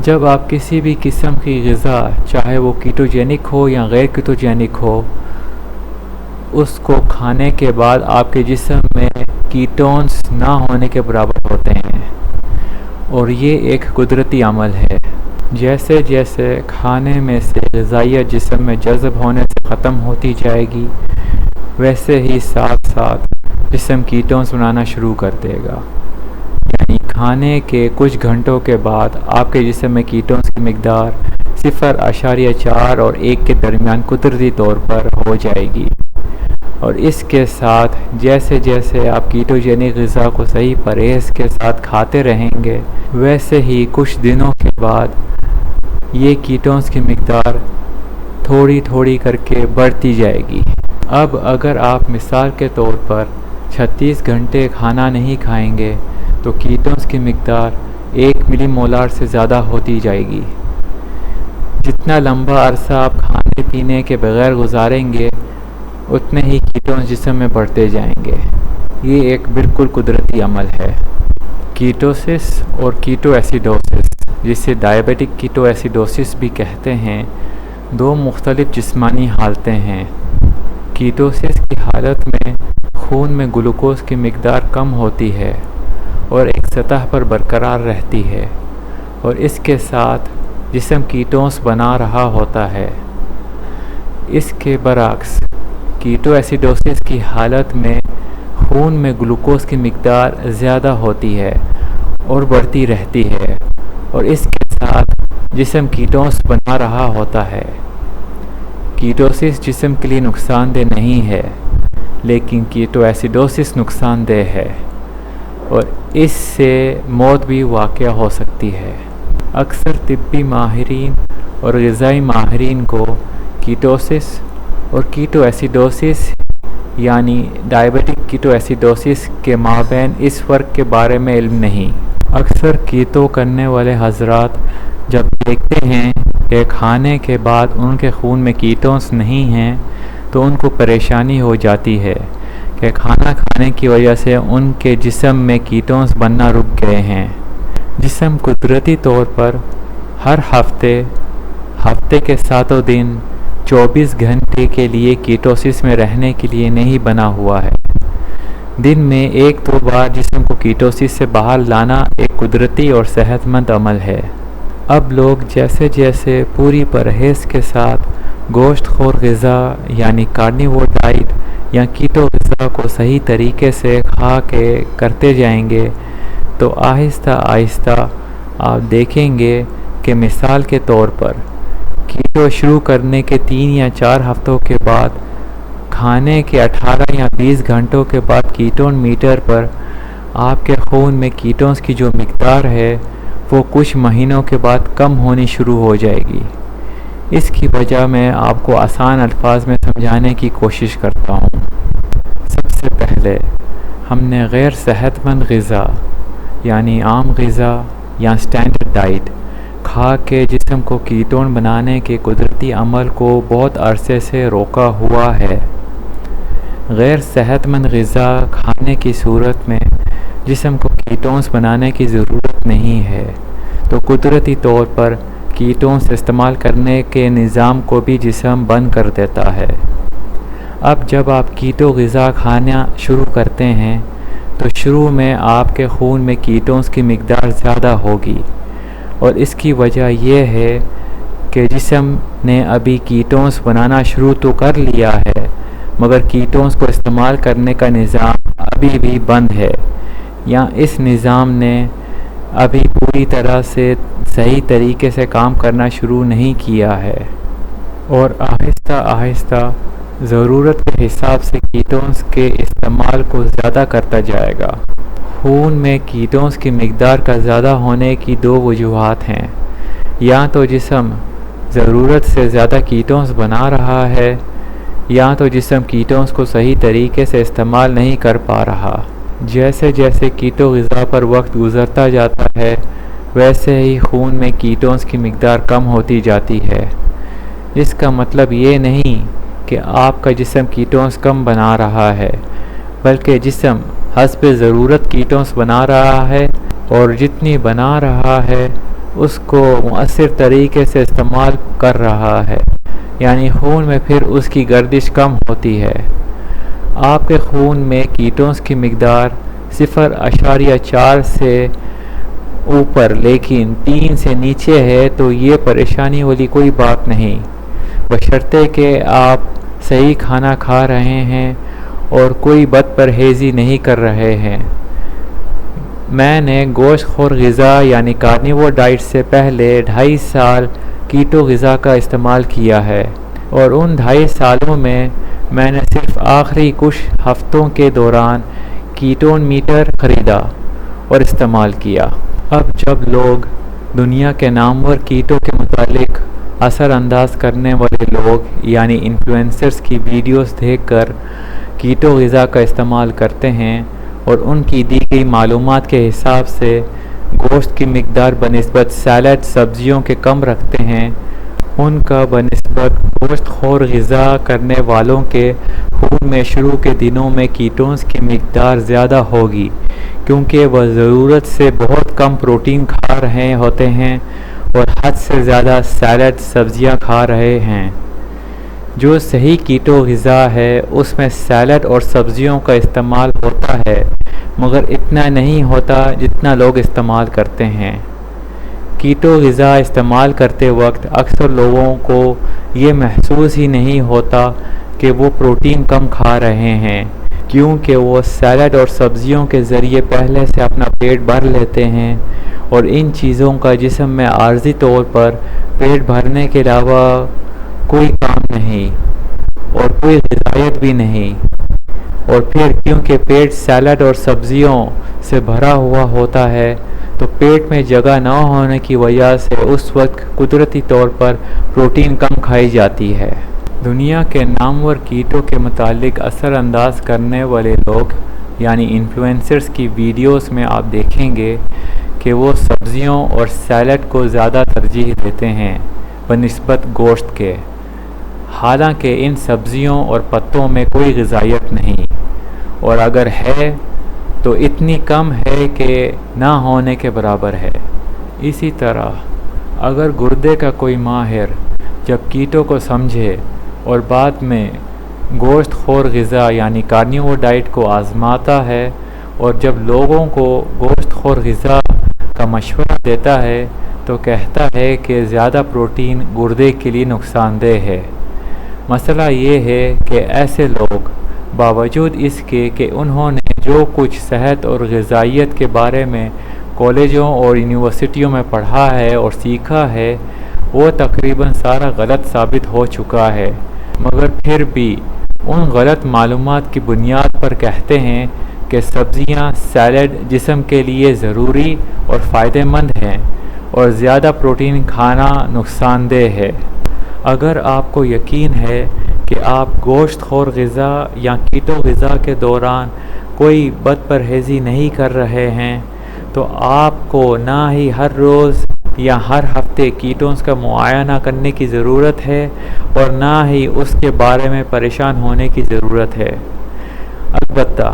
جب آپ کسی بھی قسم کی غذا چاہے وہ کیٹوجینک ہو یا غیر کیٹوجینک ہو اس کو کھانے کے بعد آپ کے جسم میں کیٹونز نہ ہونے کے برابر ہوتے ہیں، اور یہ ایک قدرتی عمل ہے۔ جیسے جیسے کھانے میں سے غذائیت جسم میں جذب ہونے سے ختم ہوتی جائے گی ویسے ہی ساتھ ساتھ جسم کیٹونز بنانا شروع کر دے گا، یعنی کھانے کے کچھ گھنٹوں کے بعد آپ کے جسم میں کیٹونز کی مقدار 0.4 اور 1 کے درمیان قدرتی طور پر ہو جائے گی، اور اس کے ساتھ جیسے جیسے آپ کیٹوجینک غذا کو صحیح پرہیز کے ساتھ کھاتے رہیں گے ویسے ہی کچھ دنوں کے بعد یہ کیٹونز کی مقدار تھوڑی تھوڑی کر کے بڑھتی جائے گی۔ اب اگر آپ مثال کے طور پر 36 گھنٹے کھانا نہیں کھائیں گے تو کیٹونز کی مقدار 1 ملی مولار سے زیادہ ہوتی جائے گی۔ جتنا لمبا عرصہ آپ کھانے پینے کے بغیر گزاریں گے اتنے ہی کیٹونز جسم میں بڑھتے جائیں گے۔ یہ ایک بالکل قدرتی عمل ہے۔ کیٹوسس اور کیٹو ایسیڈوسس جسے ڈائبیٹک کیٹو ایسیڈوسس بھی کہتے ہیں 2 مختلف جسمانی حالتیں ہیں۔ کیٹوسس کی حالت میں خون میں گلوکوز کی مقدار کم ہوتی ہے اور ایک سطح پر برقرار رہتی ہے، اور اس کے ساتھ جسم کیٹونز بنا رہا ہوتا ہے۔ اس کے برعکس کیٹو ایسیڈوسس کی حالت میں خون میں گلوکوز کی مقدار زیادہ ہوتی ہے اور بڑھتی رہتی ہے، اور اس کے ساتھ جسم کیٹونز بنا رہا ہوتا ہے۔ کیٹوسس جسم کے لیے نقصان دہ نہیں ہے، لیکن کیٹو ایسیڈوسس نقصان دہ ہے اور اس سے موت بھی واقع ہو سکتی ہے۔ اکثر طبی ماہرین اور غذائی ماہرین کو کیٹوسس اور کیٹو ایسیڈوسس یعنی ڈائبیٹک کیٹو ایسیڈوسس کے مابین اس فرق کے بارے میں علم نہیں۔ اکثر کیٹو کرنے والے حضرات جب دیکھتے ہیں کہ کھانے کے بعد ان کے خون میں کیٹونز نہیں ہیں تو ان کو پریشانی ہو جاتی ہے کہ کھانا کھانے کی وجہ سے ان کے جسم میں کیٹونز بننا رک گئے ہیں۔ جسم قدرتی طور پر ہر ہفتے کے 7 دن 24 گھنٹے کے لیے کیٹوسس میں رہنے کے لیے نہیں بنا ہوا ہے۔ دن میں 1-2 بار جسم کو کیٹوسس سے باہر لانا ایک قدرتی اور صحت مند عمل ہے۔ اب لوگ جیسے جیسے پوری پرہیز کے ساتھ گوشت خور غذا یعنی کارنیور ڈائٹ یا کیٹو غذا کو صحیح طریقے سے کھا کے کرتے جائیں گے تو آہستہ آہستہ آپ دیکھیں گے کہ مثال کے طور پر کیٹو شروع کرنے کے 3 یا 4 ہفتوں کے بعد کھانے کے 18 یا 20 گھنٹوں کے بعد کیٹون میٹر پر آپ کے خون میں کیٹونز کی جو مقدار ہے وہ کچھ مہینوں کے بعد کم ہونی شروع ہو جائے گی۔ اس کی وجہ میں آپ کو آسان الفاظ میں سمجھانے کی کوشش کرتا ہوں۔ سب سے پہلے ہم نے غیر صحت مند غذا یعنی عام غذا یا سٹینڈرڈ ڈائٹ کھا کے جسم کو کیٹون بنانے کے قدرتی عمل کو بہت عرصے سے روکا ہوا ہے۔ غیر صحت مند غذا کھانے کی صورت میں جسم کو کیٹونز بنانے کی ضرورت نہیں ہے، تو قدرتی طور پر کیٹونز استعمال کرنے کے نظام کو بھی جسم بند کر دیتا ہے۔ اب جب آپ کیٹو غذا کھانا شروع کرتے ہیں تو شروع میں آپ کے خون میں کیٹونز کی مقدار زیادہ ہوگی، اور اس کی وجہ یہ ہے کہ جسم نے ابھی کیٹونز بنانا شروع تو کر لیا ہے، مگر کیٹونز کو استعمال کرنے کا نظام ابھی بھی بند ہے، یا اس نظام نے ابھی پوری طرح سے صحیح طریقے سے کام کرنا شروع نہیں کیا ہے، اور آہستہ آہستہ ضرورت کے حساب سے کیٹونز کے استعمال کو زیادہ کرتا جائے گا۔ خون میں کیٹونز کی مقدار کا زیادہ ہونے کی دو وجوہات ہیں، یا تو جسم ضرورت سے زیادہ کیٹونز بنا رہا ہے، یا تو جسم کیٹونز کو صحیح طریقے سے استعمال نہیں کر پا رہا۔ جیسے جیسے کیٹو غذا پر وقت گزرتا جاتا ہے، ویسے ہی خون میں کیٹونز کی مقدار کم ہوتی جاتی ہے۔ اس کا مطلب یہ نہیں کہ آپ کا جسم کیٹونز کم بنا رہا ہے، بلکہ جسم حسب ضرورت کیٹونز بنا رہا ہے، اور جتنی بنا رہا ہے اس کو مؤثر طریقے سے استعمال کر رہا ہے، یعنی خون میں پھر اس کی گردش کم ہوتی ہے۔ آپ کے خون میں کیٹونز کی مقدار 0.4 سے اوپر لیکن 3 سے نیچے ہے تو یہ پریشانی والی کوئی بات نہیں، بشرطے کہ آپ صحیح کھانا کھا رہے ہیں اور کوئی بد پرہیزی نہیں کر رہے ہیں۔ میں نے گوشت خور غذا یعنی کارنیور ڈائٹ سے پہلے 2.5 سال کیٹو غذا کا استعمال کیا ہے، اور ان 2.5 سالوں میں نے صرف آخری کچھ ہفتوں کے دوران کیٹون میٹر خریدا اور استعمال کیا۔ اب جب لوگ دنیا کے نامور کیٹو کے متعلق اثر انداز کرنے والے لوگ یعنی انفلوئنسرز کی ویڈیوز دیکھ کر کیٹو غذا کا استعمال کرتے ہیں اور ان کی دی گئی معلومات کے حساب سے گوشت کی مقدار بنسبت سیلڈ سبزیوں کے کم رکھتے ہیں، ان کا بنسبت گوشت خور غذا کرنے والوں کے خون میں شروع کے دنوں میں کیٹونز کی مقدار زیادہ ہوگی، کیونکہ وہ ضرورت سے بہت کم پروٹین کھا رہے ہوتے ہیں اور حد سے زیادہ سیلڈ سبزیاں کھا رہے ہیں۔ جو صحیح کیٹو غذا ہے اس میں سیلڈ اور سبزیوں کا استعمال ہوتا ہے، مگر اتنا نہیں ہوتا جتنا لوگ استعمال کرتے ہیں۔ کیٹو غذا استعمال کرتے وقت اکثر لوگوں کو یہ محسوس ہی نہیں ہوتا کہ وہ پروٹین کم کھا رہے ہیں، کیونکہ وہ سیلڈ اور سبزیوں کے ذریعے پہلے سے اپنا پیٹ بھر لیتے ہیں، اور ان چیزوں کا جسم میں عارضی طور پر پیٹ بھرنے کے علاوہ کوئی کام نہیں اور کوئی غذائیت بھی نہیں، اور پھر کیونکہ پیٹ سیلڈ اور سبزیوں سے بھرا ہوا ہوتا ہے تو پیٹ میں جگہ نہ ہونے کی وجہ سے اس وقت قدرتی طور پر پروٹین کم کھائی جاتی ہے۔ دنیا کے نامور کیٹو کے متعلق اثر انداز کرنے والے لوگ یعنی انفلوئنسرز کی ویڈیوز میں آپ دیکھیں گے کہ وہ سبزیوں اور سیلڈ کو زیادہ ترجیح دیتے ہیں بنسبت گوشت کے، حالانکہ ان سبزیوں اور پتوں میں کوئی غذائیت نہیں، اور اگر ہے تو اتنی کم ہے کہ نہ ہونے کے برابر ہے۔ اسی طرح اگر گردے کا کوئی ماہر جب کیٹو کو سمجھے اور بعد میں گوشت خور غذا یعنی کارنیور ڈائٹ کو آزماتا ہے اور جب لوگوں کو گوشت خور غذا کا مشورہ دیتا ہے تو کہتا ہے کہ زیادہ پروٹین گردے کے لیے نقصان دہ ہے۔ مسئلہ یہ ہے کہ ایسے لوگ باوجود اس کے کہ انہوں نے جو کچھ صحت اور غذائیت کے بارے میں کالجوں اور یونیورسٹیوں میں پڑھا ہے اور سیکھا ہے وہ تقریباً سارا غلط ثابت ہو چکا ہے، مگر پھر بھی ان غلط معلومات کی بنیاد پر کہتے ہیں کہ سبزیاں سیلڈ جسم کے لیے ضروری اور فائدہ مند ہیں اور زیادہ پروٹین کھانا نقصان دہ ہے۔ اگر آپ کو یقین ہے کہ آپ گوشت خور غذا یا کیٹو غذا کے دوران کوئی بد پرہیزی نہیں کر رہے ہیں تو آپ کو نہ ہی ہر روز یا ہر ہفتے کیٹونز کا معائنہ کرنے کی ضرورت ہے اور نہ ہی اس کے بارے میں پریشان ہونے کی ضرورت ہے۔ البتہ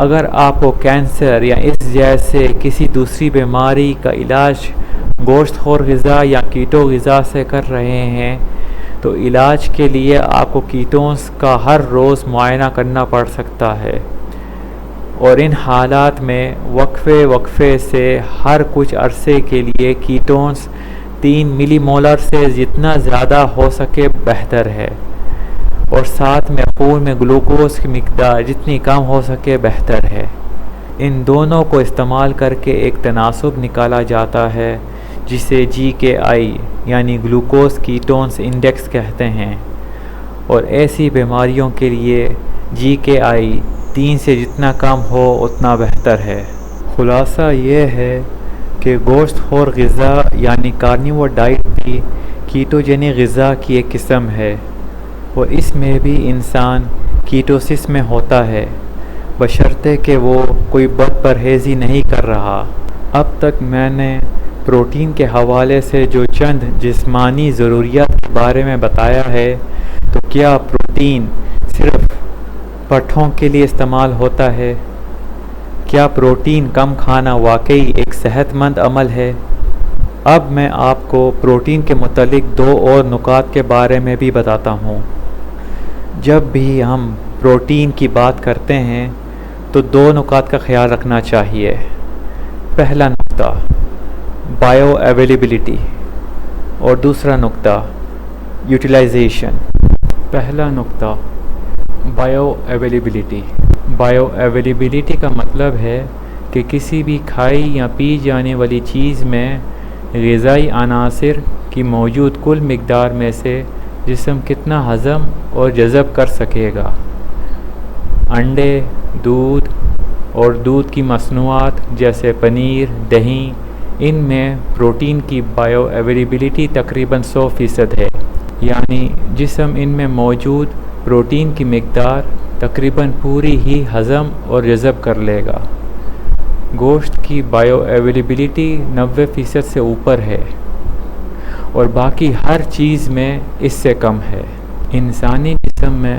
اگر آپ کو کینسر یا اس جیسے کسی دوسری بیماری کا علاج گوشت خور غذا یا کیٹو غذا سے کر رہے ہیں تو علاج کے لیے آپ کو کیٹونز کا ہر روز معائنہ کرنا پڑ سکتا ہے، اور ان حالات میں وقفے سے ہر کچھ عرصے کے لیے کیٹونز 3 ملی مولر سے جتنا زیادہ ہو سکے بہتر ہے، اور ساتھ میں خون میں گلوکوز کی مقدار جتنی کم ہو سکے بہتر ہے۔ ان دونوں کو استعمال کر کے ایک تناسب نکالا جاتا ہے جسے GKI یعنی گلوکوز کیٹونز انڈیکس کہتے ہیں، اور ایسی بیماریوں کے لیے GKI 3 سے جتنا کم ہو اتنا بہتر ہے۔ خلاصہ یہ ہے کہ گوشت خور غذا یعنی کارنیور ڈائٹ بھی کیٹوجینک غذا کی ایک قسم ہے، اور اس میں بھی انسان کیٹوسس میں ہوتا ہے بشرطے کہ وہ کوئی بد پرہیزی نہیں کر رہا۔ اب تک میں نے پروٹین کے حوالے سے جو چند جسمانی ضروریات کے بارے میں بتایا ہے، تو کیا پروٹین صرف پٹھوں کے لیے استعمال ہوتا ہے؟ کیا پروٹین کم کھانا واقعی ایک صحت مند عمل ہے؟ اب میں آپ کو پروٹین کے متعلق 2 اور نکات کے بارے میں بھی بتاتا ہوں۔ جب بھی ہم پروٹین کی بات کرتے ہیں تو 2 نکات کا خیال رکھنا چاہیے۔ پہلا نکتہ بائیو اویلیبلٹی اور دوسرا نکتہ یوٹیلائزیشن۔ پہلا نکتہ بائیو اویلیبلٹی۔ بائیو اویلیبلٹی کا مطلب ہے کہ کسی بھی کھائی یا پی جانے والی چیز میں غذائی عناصر کی موجود کل مقدار میں سے جسم کتنا ہضم اور جذب کر سکے گا۔ انڈے، دودھ اور دودھ کی مصنوعات جیسے پنیر، دہی، ان میں پروٹین کی بائیو اویلیبلٹی تقریباً 100% ہے، یعنی جسم ان میں موجود پروٹین کی مقدار تقریباً پوری ہی ہضم اور جذب کر لے گا۔ گوشت کی بائیو اویلیبلٹی 90% سے اوپر ہے، اور باقی ہر چیز میں اس سے کم ہے۔ انسانی جسم میں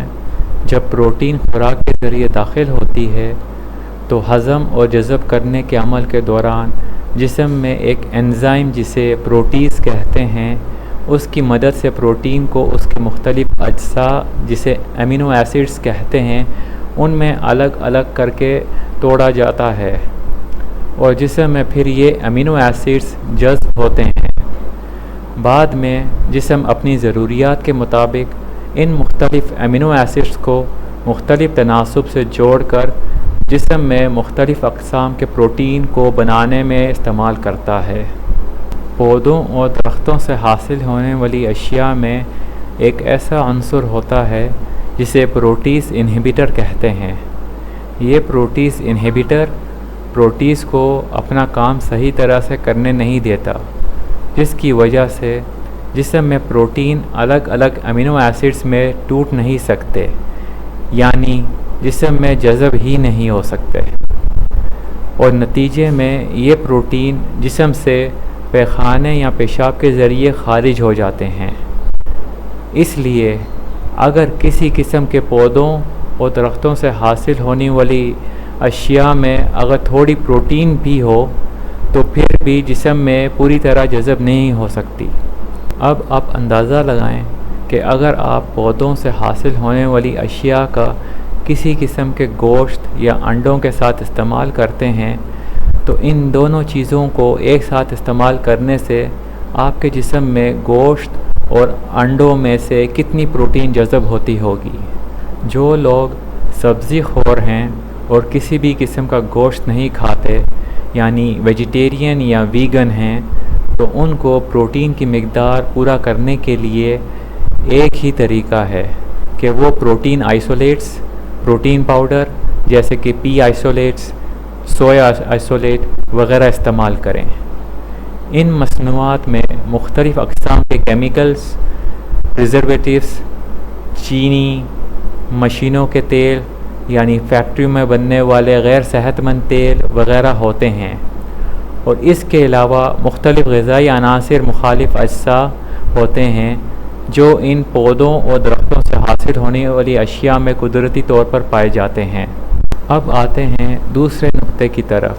جب پروٹین خوراک کے ذریعے داخل ہوتی ہے تو ہضم اور جذب کرنے کے عمل کے دوران جسم میں ایک انزائم جسے پروٹیز کہتے ہیں، اس کی مدد سے پروٹین کو اس کے مختلف اجزاء جسے امینو ایسڈز کہتے ہیں ان میں الگ الگ کر کے توڑا جاتا ہے، اور جسم میں پھر یہ امینو ایسڈز جذب ہوتے ہیں۔ بعد میں جسم اپنی ضروریات کے مطابق ان مختلف امینو ایسڈز کو مختلف تناسب سے جوڑ کر جسم میں مختلف اقسام کے پروٹین کو بنانے میں استعمال کرتا ہے۔ پودوں اور درختوں سے حاصل ہونے والی اشیاء میں ایک ایسا عنصر ہوتا ہے جسے پروٹیز انہیبیٹر کہتے ہیں۔ یہ پروٹیز انہیبیٹر پروٹیز کو اپنا کام صحیح طرح سے کرنے نہیں دیتا، جس کی وجہ سے جسم میں پروٹین الگ الگ امینو ایسڈز میں ٹوٹ نہیں سکتے، یعنی جسم میں جذب ہی نہیں ہو سکتے، اور نتیجے میں یہ پروٹین جسم سے پیخانے یا پیشاب کے ذریعے خارج ہو جاتے ہیں۔ اس لیے اگر کسی قسم کے پودوں اور درختوں سے حاصل ہونے والی اشیاء میں اگر تھوڑی پروٹین بھی ہو تو پھر بھی جسم میں پوری طرح جذب نہیں ہو سکتی۔ اب آپ اندازہ لگائیں کہ اگر آپ پودوں سے حاصل ہونے والی اشیاء کا کسی قسم کے گوشت یا انڈوں کے ساتھ استعمال کرتے ہیں تو ان دونوں چیزوں کو ایک ساتھ استعمال کرنے سے آپ کے جسم میں گوشت اور انڈوں میں سے کتنی پروٹین جذب ہوتی ہوگی۔ جو لوگ سبزی خور ہیں اور کسی بھی قسم کا گوشت نہیں کھاتے، یعنی ویجیٹیرین یا ویگن ہیں، تو ان کو پروٹین کی مقدار پورا کرنے کے لیے ایک ہی طریقہ ہے کہ وہ پروٹین آئسولیٹس، پروٹین پاؤڈر جیسے کہ پی آئسولیٹس، سویا آئسولیٹ وغیرہ استعمال کریں۔ ان مصنوعات میں مختلف اقسام کے کیمیکلز، پریزرویٹیوز، چینی، مشینوں کے تیل یعنی فیکٹری میں بننے والے غیر صحت مند تیل وغیرہ ہوتے ہیں، اور اس کے علاوہ مختلف غذائی عناصر مخالف اجزاء ہوتے ہیں جو ان پودوں اور درختوں سے حاصل ہونے والی اشیاء میں قدرتی طور پر پائے جاتے ہیں۔ اب آتے ہیں دوسرے نقطے کی طرف،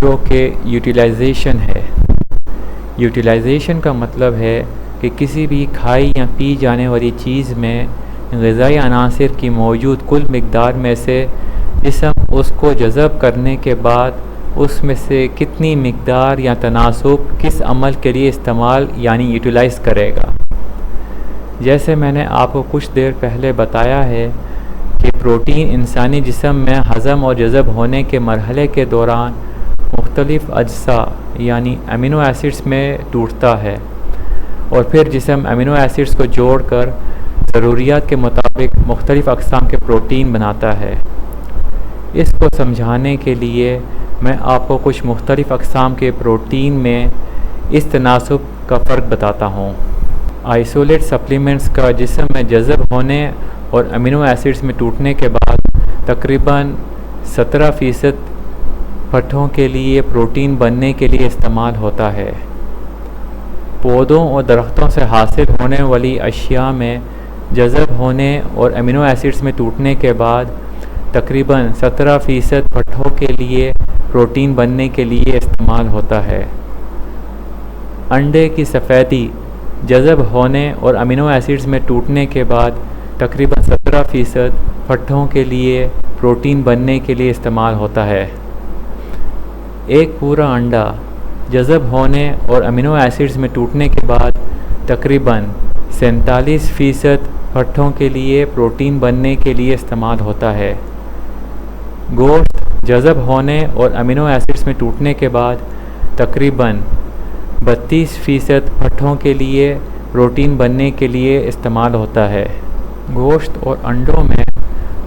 جو کہ یوٹیلائزیشن ہے۔ یوٹیلائزیشن کا مطلب ہے کہ کسی بھی کھائی یا پی جانے والی چیز میں غذائی عناصر کی موجود کل مقدار میں سے جسم اس کو جذب کرنے کے بعد اس میں سے کتنی مقدار یا تناسب کس عمل کے لیے استعمال یعنی یوٹیلائز کرے گا۔ جیسے میں نے آپ کو کچھ دیر پہلے بتایا ہے کہ پروٹین انسانی جسم میں ہضم اور جذب ہونے کے مرحلے کے دوران مختلف اجزاء یعنی امینو ایسڈز میں ٹوٹتا ہے، اور پھر جسم امینو ایسڈز کو جوڑ کر ضروریات کے مطابق مختلف اقسام کے پروٹین بناتا ہے۔ اس کو سمجھانے کے لیے میں آپ کو کچھ مختلف اقسام کے پروٹین میں اس تناسب کا فرق بتاتا ہوں۔ آئسولیٹ سپلیمنٹس کا جسم میں جذب ہونے اور امینو ایسڈز میں ٹوٹنے کے بعد تقریباً 17% پٹھوں کے لیے پروٹین بننے کے لیے استعمال ہوتا ہے۔ پودوں اور درختوں سے حاصل ہونے والی اشیاء میں جذب ہونے اور امینو ایسڈز میں ٹوٹنے کے بعد تقریباً 17% پٹھوں کے لیے پروٹین بننے کے لیے استعمال ہوتا ہے۔ انڈے کی سفیدی جذب ہونے اور امینو ایسڈز میں ٹوٹنے کے بعد تقریباً 17% پٹھوں کے لیے پروٹین بننے کے لیے استعمال ہوتا ہے۔ ایک پورا انڈا جذب ہونے اور امینو ایسڈز میں ٹوٹنے کے بعد تقریباً 47% پٹھوں کے لیے پروٹین بننے کے لیے استعمال ہوتا ہے۔ گوشت جذب ہونے اور امینو ایسڈز میں ٹوٹنے کے بعد تقریباً 32% پٹھوں کے لیے پروٹین بننے کے لیے استعمال ہوتا ہے۔ گوشت اور انڈوں میں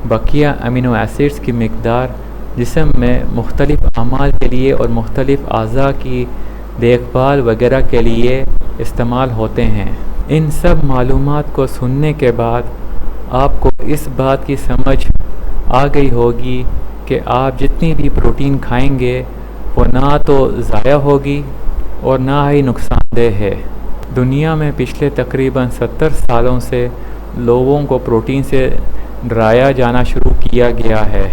بقیہ امینو ایسڈز کی مقدار جسم میں مختلف اعمال کے لیے اور مختلف اعضاء کی دیکھ بھال وغیرہ کے لیے استعمال ہوتے ہیں۔ ان سب معلومات کو سننے کے بعد آپ کو اس بات کی سمجھ آ گئی ہوگی کہ آپ جتنی بھی پروٹین کھائیں گے وہ نہ تو ضائع ہوگی اور نہ ہی نقصان دہ ہے۔ دنیا میں پچھلے تقریباً 70 سالوں سے لوگوں کو پروٹین سے ڈرایا جانا شروع کیا گیا ہے،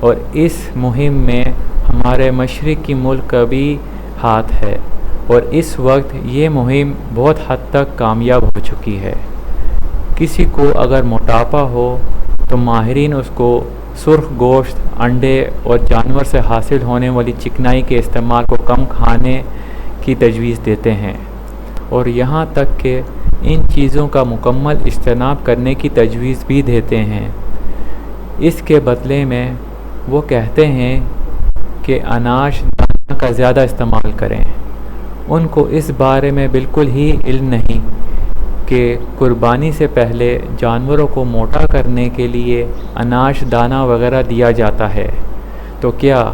اور اس مہم میں ہمارے مشرقی ملک کا بھی ہاتھ ہے، اور اس وقت یہ مہم بہت حد تک کامیاب ہو چکی ہے۔ کسی کو اگر موٹاپا ہو تو ماہرین اس کو سرخ گوشت، انڈے اور جانور سے حاصل ہونے والی چکنائی کے استعمال کو کم کھانے کی تجویز دیتے ہیں، اور یہاں تک کہ ان چیزوں کا مکمل اجتناب کرنے کی تجویز بھی دیتے ہیں۔ اس کے بدلے میں وہ کہتے ہیں کہ اناج دانہ کا زیادہ استعمال کریں۔ ان کو اس بارے میں بالکل ہی علم نہیں کہ قربانی سے پہلے جانوروں کو موٹا کرنے کے لیے اناج دانہ وغیرہ دیا جاتا ہے، تو کیا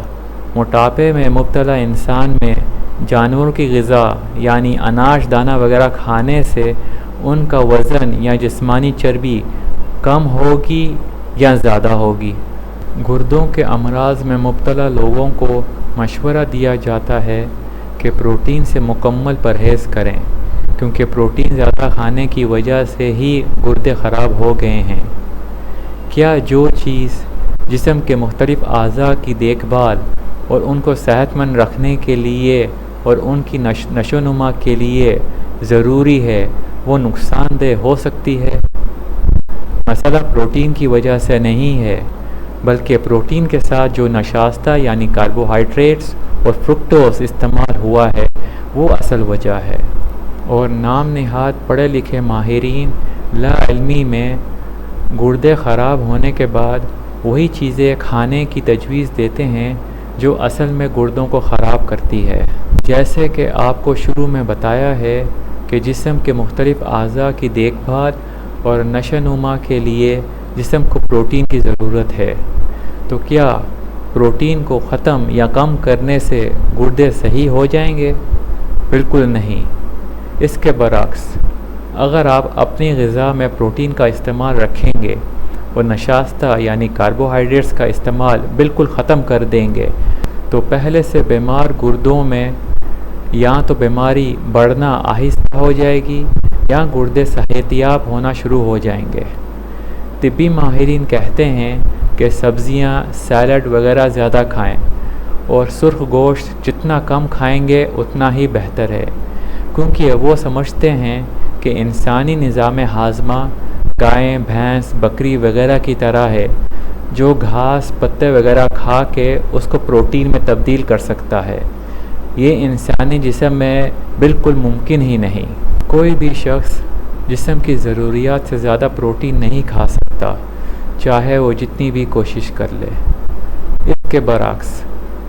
موٹاپے میں مبتلا انسان میں جانوروں کی غذا یعنی اناج دانہ وغیرہ کھانے سے ان کا وزن یا جسمانی چربی کم ہوگی یا زیادہ ہوگی؟ گردوں کے امراض میں مبتلا لوگوں کو مشورہ دیا جاتا ہے کہ پروٹین سے مکمل پرہیز کریں، کیونکہ پروٹین زیادہ کھانے کی وجہ سے ہی گردے خراب ہو گئے ہیں۔ کیا جو چیز جسم کے مختلف اعضاء کی دیکھ بھال اور ان کو صحت مند رکھنے کے لیے اور ان کی نشو و نما کے لیے ضروری ہے وہ نقصان دہ ہو سکتی ہے؟ مسئلہ پروٹین کی وجہ سے نہیں ہے، بلکہ پروٹین کے ساتھ جو نشاستہ یعنی کاربوہائیڈریٹس اور فرکٹوز استعمال ہوا ہے وہ اصل وجہ ہے۔ اور نام نہاد پڑھے لکھے ماہرین لا علمی میں گردے خراب ہونے کے بعد وہی چیزیں کھانے کی تجویز دیتے ہیں جو اصل میں گردوں کو خراب کرتی ہے۔ جیسے کہ آپ کو شروع میں بتایا ہے کہ جسم کے مختلف اعضاء کی دیکھ بھال اور نشو و نما کے لیے جسم کو پروٹین کی ضرورت ہے، تو کیا پروٹین کو ختم یا کم کرنے سے گردے صحیح ہو جائیں گے؟ بالکل نہیں۔ اس کے برعکس، اگر آپ اپنی غذا میں پروٹین کا استعمال رکھیں گے اور نشاستہ یعنی کاربوہائیڈریٹس کا استعمال بالکل ختم کر دیں گے تو پہلے سے بیمار گردوں میں یا تو بیماری بڑھنا آہستہ ہو جائے گی یا گردے صحت یاب ہونا شروع ہو جائیں گے۔ طبی ماہرین کہتے ہیں کہ سبزیاں، سیلڈ وغیرہ زیادہ کھائیں اور سرخ گوشت جتنا کم کھائیں گے اتنا ہی بہتر ہے، کیونکہ وہ سمجھتے ہیں کہ انسانی نظام ہاضمہ گائیں، بھینس، بکری وغیرہ کی طرح ہے، جو گھاس پتے وغیرہ کھا کے اس کو پروٹین میں تبدیل کر سکتا ہے۔ یہ انسانی جسم میں بالکل ممکن ہی نہیں۔ کوئی بھی شخص جسم کی ضروریات سے زیادہ پروٹین نہیں کھا سکتا، چاہے وہ جتنی بھی کوشش کر لے۔ اس کے برعکس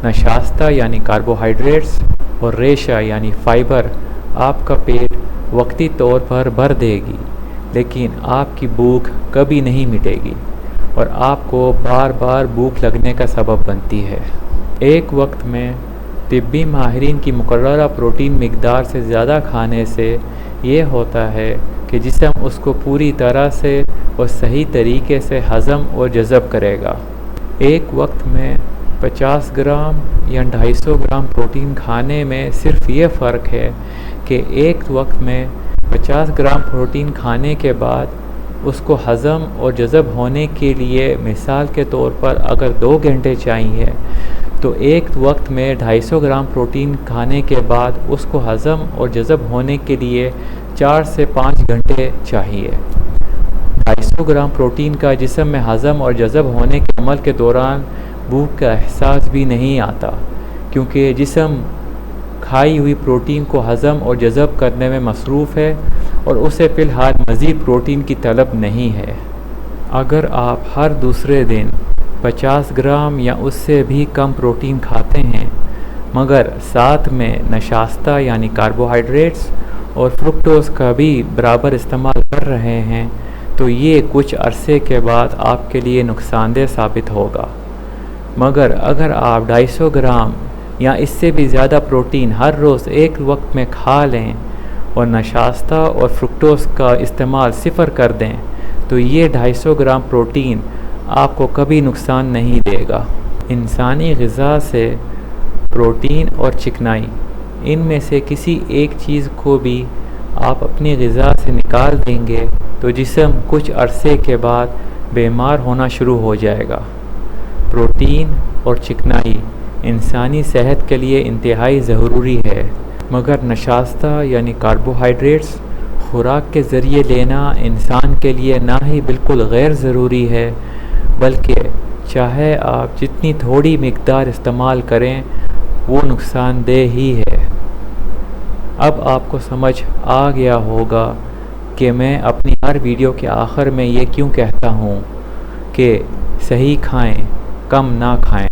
نشاستہ یعنی کاربوہائیڈریٹس اور ریشہ یعنی فائبر آپ کا پیٹ وقتی طور پر بھر دے گی، لیکن آپ کی بھوک کبھی نہیں مٹے گی اور آپ کو بار بار بھوک لگنے کا سبب بنتی ہے۔ ایک وقت میں طبی ماہرین کی مقررہ پروٹین مقدار سے زیادہ کھانے سے یہ ہوتا ہے کہ جسم اس کو پوری طرح سے اور صحیح طریقے سے ہضم اور جذب کرے گا۔ ایک وقت میں 50 گرام یا 250 گرام پروٹین کھانے میں صرف یہ فرق ہے کہ ایک وقت میں 50 گرام پروٹین کھانے کے بعد اس کو ہضم اور جذب ہونے کے لیے مثال کے طور پر اگر 2 گھنٹے چاہیے، تو ایک وقت میں 250 گرام پروٹین کھانے کے بعد اس کو ہضم اور جذب ہونے کے لیے 4 سے 5 گھنٹے چاہیے۔ 250 گرام پروٹین کا جسم میں ہضم اور جذب ہونے کے عمل کے دوران بھوک کا احساس بھی نہیں آتا، کیونکہ جسم کھائی ہوئی پروٹین کو ہضم اور جذب کرنے میں مصروف ہے اور اسے فی الحال مزید پروٹین کی طلب نہیں ہے۔ اگر آپ ہر دوسرے دن 50 گرام یا اس سے بھی کم پروٹین کھاتے ہیں، مگر ساتھ میں نشاستہ یعنی کاربوہائیڈریٹس اور فرکٹوز کا بھی برابر استعمال کر رہے ہیں، تو یہ کچھ عرصے کے بعد آپ کے لیے نقصان دہ ثابت ہوگا۔ مگر اگر آپ 250 گرام یا اس سے بھی زیادہ پروٹین ہر روز ایک وقت میں کھا لیں اور نشاستہ اور فرکٹوز کا استعمال صفر کر دیں، تو یہ 250 گرام پروٹین آپ کو کبھی نقصان نہیں دے گا۔ انسانی غذا سے پروٹین اور چکنائی، ان میں سے کسی ایک چیز کو بھی آپ اپنی غذا سے نکال دیں گے تو جسم کچھ عرصے کے بعد بیمار ہونا شروع ہو جائے گا۔ پروٹین اور چکنائی انسانی صحت کے لیے انتہائی ضروری ہے، مگر نشاستہ یعنی کاربوہائیڈریٹس خوراک کے ذریعے لینا انسان کے لیے نہ ہی بالکل غیر ضروری ہے، بلکہ چاہے آپ جتنی تھوڑی مقدار استعمال کریں وہ نقصان دہ ہی ہے۔ اب آپ کو سمجھ آ گیا ہوگا کہ میں اپنی ہر ویڈیو کے آخر میں یہ کیوں کہتا ہوں کہ صحیح کھائیں، کم نہ کھائیں۔